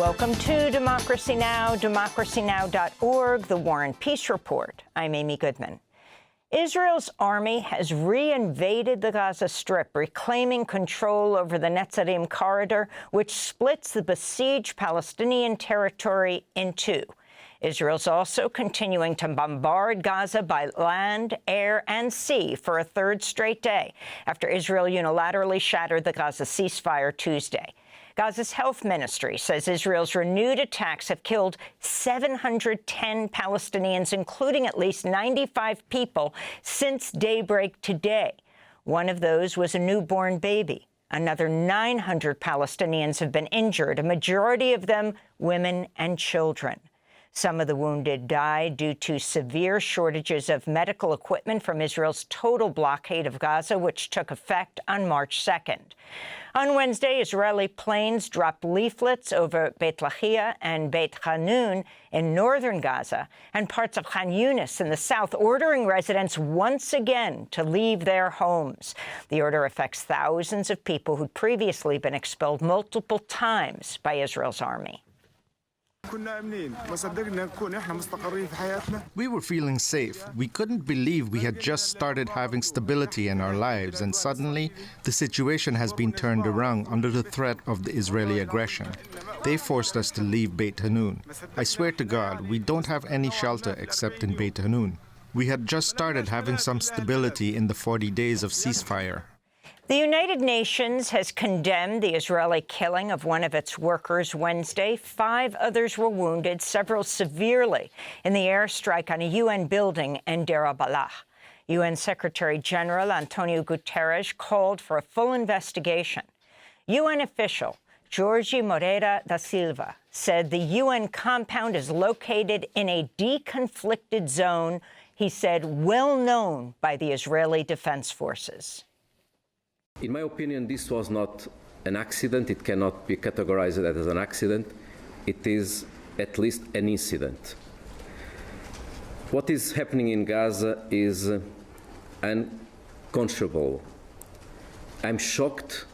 Welcome to Democracy Now!, democracynow.org, the War and Peace Report. I'm Amy Goodman. Israel's army has reinvaded the Gaza Strip, reclaiming control over the Netzarim corridor, which splits the besieged Palestinian territory in two. Israel's also continuing to bombard Gaza by land, air, and sea for a third straight day after Israel unilaterally shattered the Gaza ceasefire Tuesday. Gaza's health ministry says Israel's renewed attacks have killed 710 Palestinians, including at least 95 people, since daybreak today. One of those was a newborn baby. Another 900 Palestinians have been injured, a majority of them women and children. Some of the wounded died due to severe shortages of medical equipment from Israel's total blockade of Gaza, which took effect on March 2nd. On Wednesday, Israeli planes dropped leaflets over Beit Lahia and Beit Hanun in northern Gaza and parts of Khan Yunis in the south, ordering residents once again to leave their homes. The order affects thousands of people who'd previously been expelled multiple times by Israel's army. We were feeling safe. We couldn't believe we had just started having stability in our lives, and suddenly the situation has been turned around under the threat of the Israeli aggression. They forced us to leave Beit Hanun. I swear to God, we don't have any shelter except in Beit Hanun. We had just started having some stability in the 40 days of ceasefire. The United Nations has condemned the Israeli killing of one of its workers Wednesday. 5 others were wounded, several severely, in the airstrike on a UN building in Deir al-Balah. UN Secretary-General Antonio Guterres called for a full investigation. UN official Jorge Moreira da Silva said the UN compound is located in a deconflicted zone, he said, well known by the Israeli Defense Forces. In my opinion, this was not an accident. It cannot be categorized as an accident. It is at least an incident. What is happening in Gaza is unconscionable. I'm shocked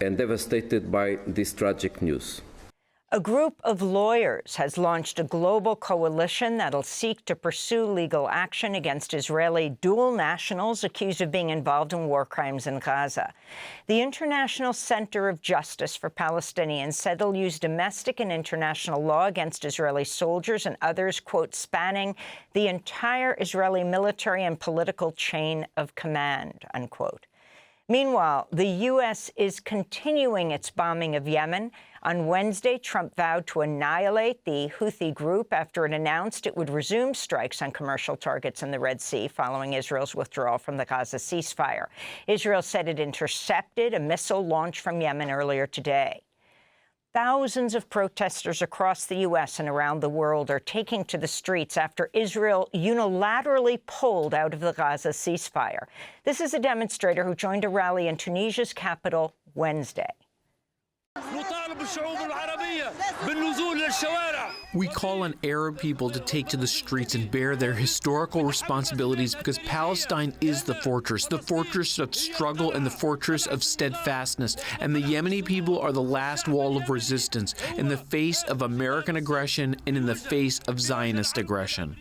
and devastated by this tragic news. A group of lawyers has launched a global coalition that'll seek to pursue legal action against Israeli dual nationals accused of being involved in war crimes in Gaza. The International Center of Justice for Palestinians said it'll use domestic and international law against Israeli soldiers and others, quote, spanning the entire Israeli military and political chain of command, unquote. Meanwhile, the U.S. is continuing its bombing of Yemen. On Wednesday, Trump vowed to annihilate the Houthi group after it announced it would resume strikes on commercial targets in the Red Sea following Israel's withdrawal from the Gaza ceasefire. Israel said it intercepted a missile launch from Yemen earlier today. Thousands of protesters across the U.S. and around the world are taking to the streets after Israel unilaterally pulled out of the Gaza ceasefire. This is a demonstrator who joined a rally in Tunisia's capital Wednesday. We call on Arab people to take to the streets and bear their historical responsibilities because Palestine is the fortress of struggle and the fortress of steadfastness. And the Yemeni people are the last wall of resistance in the face of American aggression and in the face of Zionist aggression.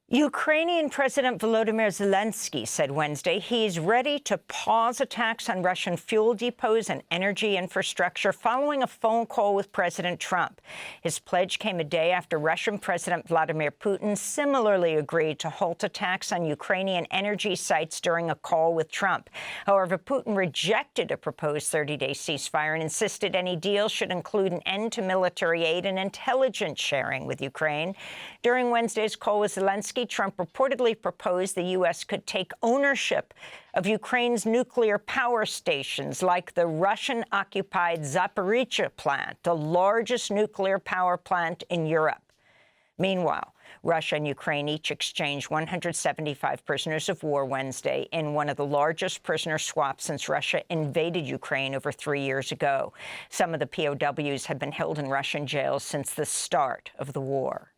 Ukrainian President Volodymyr Zelensky said Wednesday he's ready to pause attacks on Russian fuel depots and energy infrastructure following a phone call with President Trump. His pledge came a day after Russian President Vladimir Putin similarly agreed to halt attacks on Ukrainian energy sites during a call with Trump. However, Putin rejected a proposed 30-day ceasefire and insisted any deal should include an end to military aid and intelligence sharing with Ukraine. During Wednesday's call with Zelensky, Trump reportedly proposed the U.S. could take ownership of Ukraine's nuclear power stations, like the Russian-occupied Zaporizhzhia plant, the largest nuclear power plant in Europe. Meanwhile, Russia and Ukraine each exchanged 175 prisoners of war Wednesday in one of the largest prisoner swaps since Russia invaded Ukraine over 3 years ago. Some of the POWs have been held in Russian jails since the start of the war.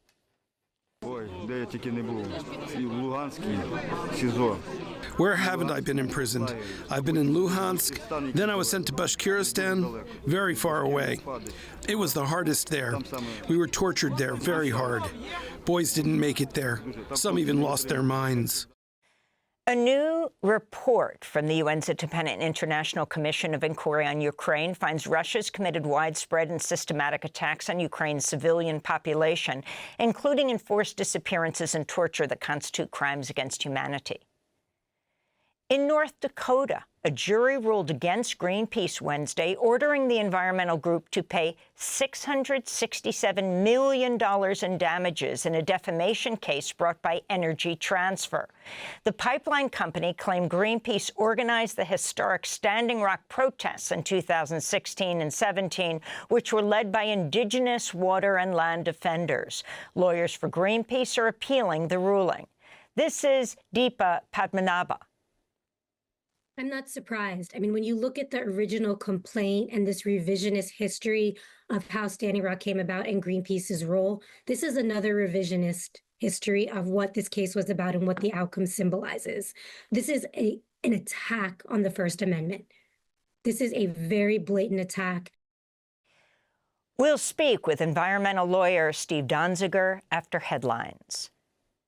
Where haven't I been imprisoned? I've been in Luhansk, then I was sent to Bashkiristan, very far away. It was the hardest there. We were tortured there very hard. Boys didn't make it there. Some even lost their minds. A new report from the UN's Independent International Commission of Inquiry on Ukraine finds Russia's committed widespread and systematic attacks on Ukraine's civilian population, including enforced disappearances and torture that constitute crimes against humanity. In North Dakota, a jury ruled against Greenpeace Wednesday, ordering the environmental group to pay $667 million in damages in a defamation case brought by Energy Transfer. The pipeline company claimed Greenpeace organized the historic Standing Rock protests in 2016 and 17, which were led by indigenous water and land defenders. Lawyers for Greenpeace are appealing the ruling. This is Deepa Padmanabha. I'm not surprised. I mean, when you look at the original complaint and this revisionist history of how Standing Rock came about and Greenpeace's role, this is another revisionist history of what this case was about and what the outcome symbolizes. This is an attack on the First Amendment. This is a very blatant attack. We'll speak with environmental lawyer Steve Donziger after headlines.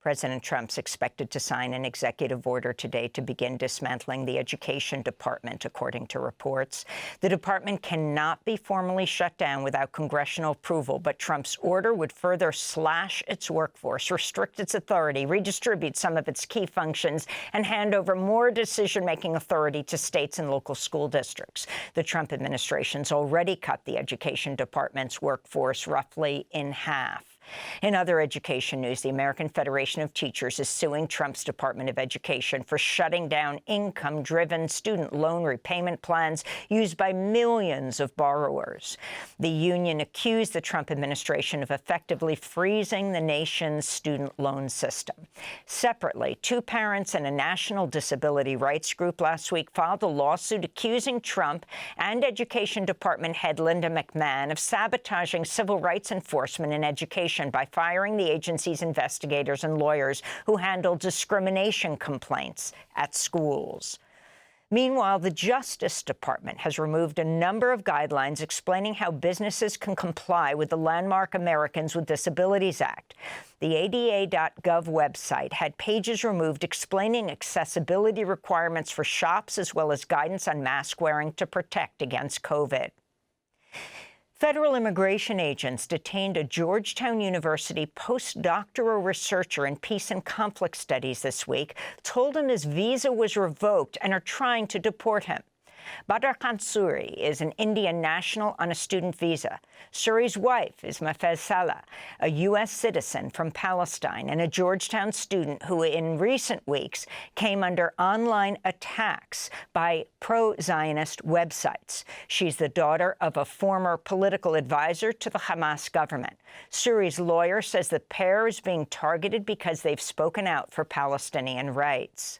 President Trump's expected to sign an executive order today to begin dismantling the Education Department, according to reports. The department cannot be formally shut down without congressional approval, but Trump's order would further slash its workforce, restrict its authority, redistribute some of its key functions, and hand over more decision-making authority to states and local school districts. The Trump administration's already cut the Education Department's workforce roughly in half. In other education news, the American Federation of Teachers is suing Trump's Department of Education for shutting down income-driven student loan repayment plans used by millions of borrowers. The union accused the Trump administration of effectively freezing the nation's student loan system. Separately, two parents and a national disability rights group last week filed a lawsuit accusing Trump and Education Department head Linda McMahon of sabotaging civil rights enforcement in education by firing the agency's investigators and lawyers who handled discrimination complaints at schools. Meanwhile, the Justice Department has removed a number of guidelines explaining how businesses can comply with the landmark Americans with Disabilities Act. The ADA.gov website had pages removed explaining accessibility requirements for shops as well as guidance on mask wearing to protect against COVID. Federal immigration agents detained a Georgetown University postdoctoral researcher in peace and conflict studies this week, told him his visa was revoked and are trying to deport him. Badr Khan Suri is an Indian national on a student visa. Suri's wife is Mafez Salah, a U.S. citizen from Palestine and a Georgetown student who in recent weeks came under online attacks by pro-Zionist websites. She's the daughter of a former political advisor to the Hamas government. Suri's lawyer says the pair is being targeted because they've spoken out for Palestinian rights.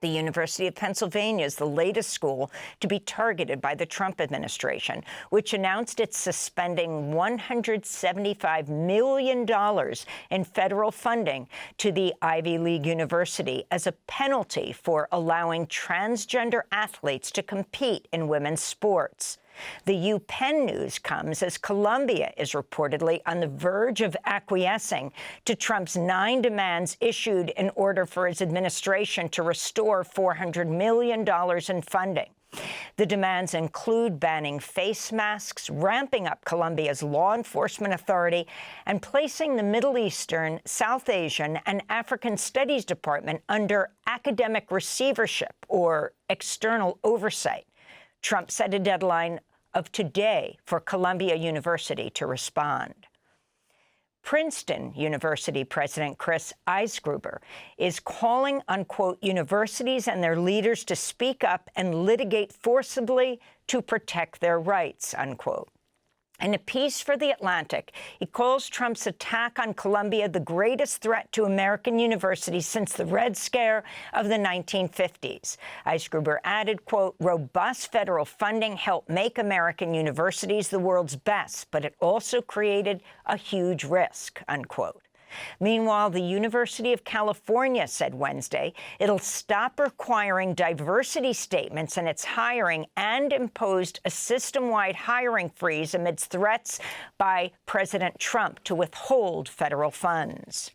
The University of Pennsylvania is the latest school to be targeted by the Trump administration, which announced it's suspending $175 million in federal funding to the Ivy League university as a penalty for allowing transgender athletes to compete in women's sports. The UPenn news comes as Columbia is reportedly on the verge of acquiescing to Trump's 9 demands issued in order for his administration to restore $400 million in funding. The demands include banning face masks, ramping up Columbia's law enforcement authority, and placing the Middle Eastern, South Asian, and African Studies Department under academic receivership or external oversight. Trump set a deadline of today for Columbia University to respond. Princeton University President Chris Eisgruber is calling on, quote, universities and their leaders to speak up and litigate forcibly to protect their rights, unquote. In a piece for The Atlantic, he calls Trump's attack on Columbia the greatest threat to American universities since the Red Scare of the 1950s. Eisgruber added, quote, robust federal funding helped make American universities the world's best, but it also created a huge risk, unquote. Meanwhile, the University of California said Wednesday it'll stop requiring diversity statements in its hiring and imposed a system-wide hiring freeze amidst threats by President Trump to withhold federal funds.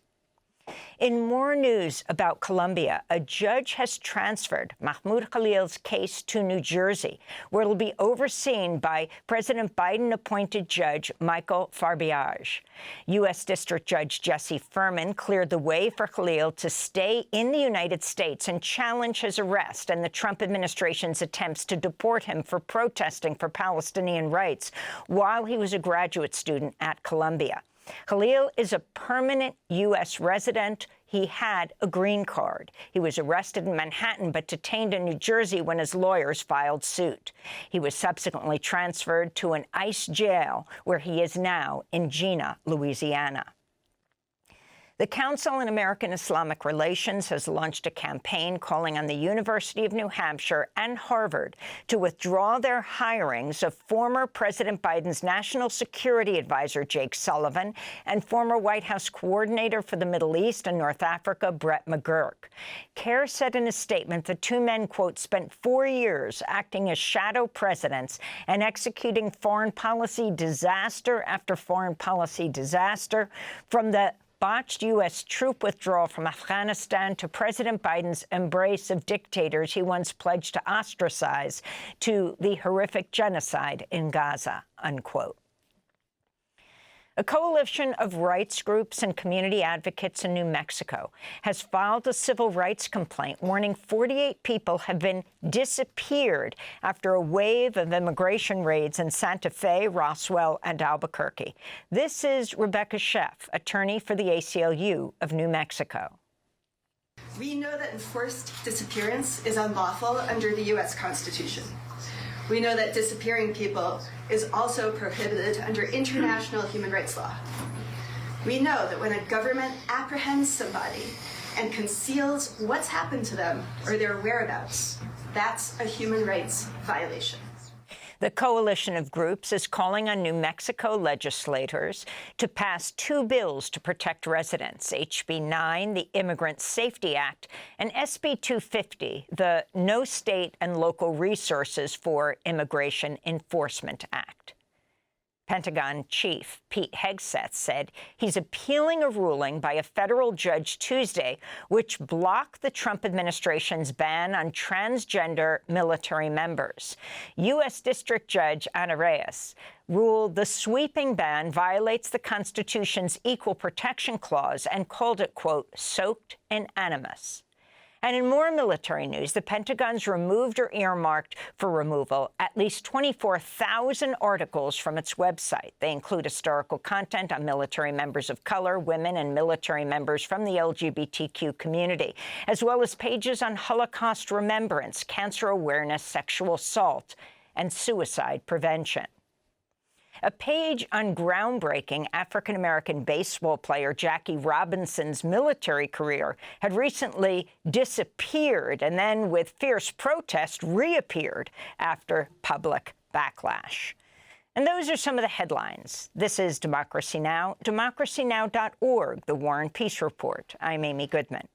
In more news about Colombia, a judge has transferred Mahmoud Khalil's case to New Jersey, where it'll be overseen by President Biden-appointed Judge Michael Farbiage. U.S. District Judge Jesse Furman cleared the way for Khalil to stay in the United States and challenge his arrest and the Trump administration's attempts to deport him for protesting for Palestinian rights while he was a graduate student at Columbia. Khalil is a permanent U.S. resident. He had a green card. He was arrested in Manhattan but detained in New Jersey when his lawyers filed suit. He was subsequently transferred to an ICE jail, where he is now in Jena, Louisiana. The Council on American Islamic Relations has launched a campaign calling on the University of New Hampshire and Harvard to withdraw their hirings of former President Biden's National Security Advisor Jake Sullivan and former White House Coordinator for the Middle East and North Africa Brett McGurk. CAIR said in a statement the two men, quote, spent 4 years acting as shadow presidents and executing foreign policy disaster after foreign policy disaster, from the botched U.S. troop withdrawal from Afghanistan to President Biden's embrace of dictators he once pledged to ostracize, to the horrific genocide in Gaza, unquote. A coalition of rights groups and community advocates in New Mexico has filed a civil rights complaint warning 48 people have been disappeared after a wave of immigration raids in Santa Fe, Roswell, and Albuquerque. This is Rebecca Sheff, attorney for the ACLU of New Mexico. We know that enforced disappearance is unlawful under the U.S. Constitution. We know that disappearing people is also prohibited under international human rights law. We know that when a government apprehends somebody and conceals what's happened to them or their whereabouts, that's a human rights violation. The coalition of groups is calling on New Mexico legislators to pass 2 bills to protect residents, HB 9, the Immigrant Safety Act, and SB 250, the No State and Local Resources for Immigration Enforcement Act. Pentagon Chief Pete Hegseth said he's appealing a ruling by a federal judge Tuesday which blocked the Trump administration's ban on transgender military members. U.S. District Judge Ana Reyes ruled the sweeping ban violates the Constitution's Equal Protection Clause and called it, quote, soaked in animus. And in more military news, the Pentagon's removed or earmarked for removal at least 24,000 articles from its website. They include historical content on military members of color, women, and military members from the LGBTQ community, as well as pages on Holocaust remembrance, cancer awareness, sexual assault, and suicide prevention. A page on groundbreaking African-American baseball player Jackie Robinson's military career had recently disappeared and then, with fierce protest, reappeared after public backlash. And those are some of the headlines. This is Democracy Now!, democracynow.org, The War and Peace Report. I'm Amy Goodman.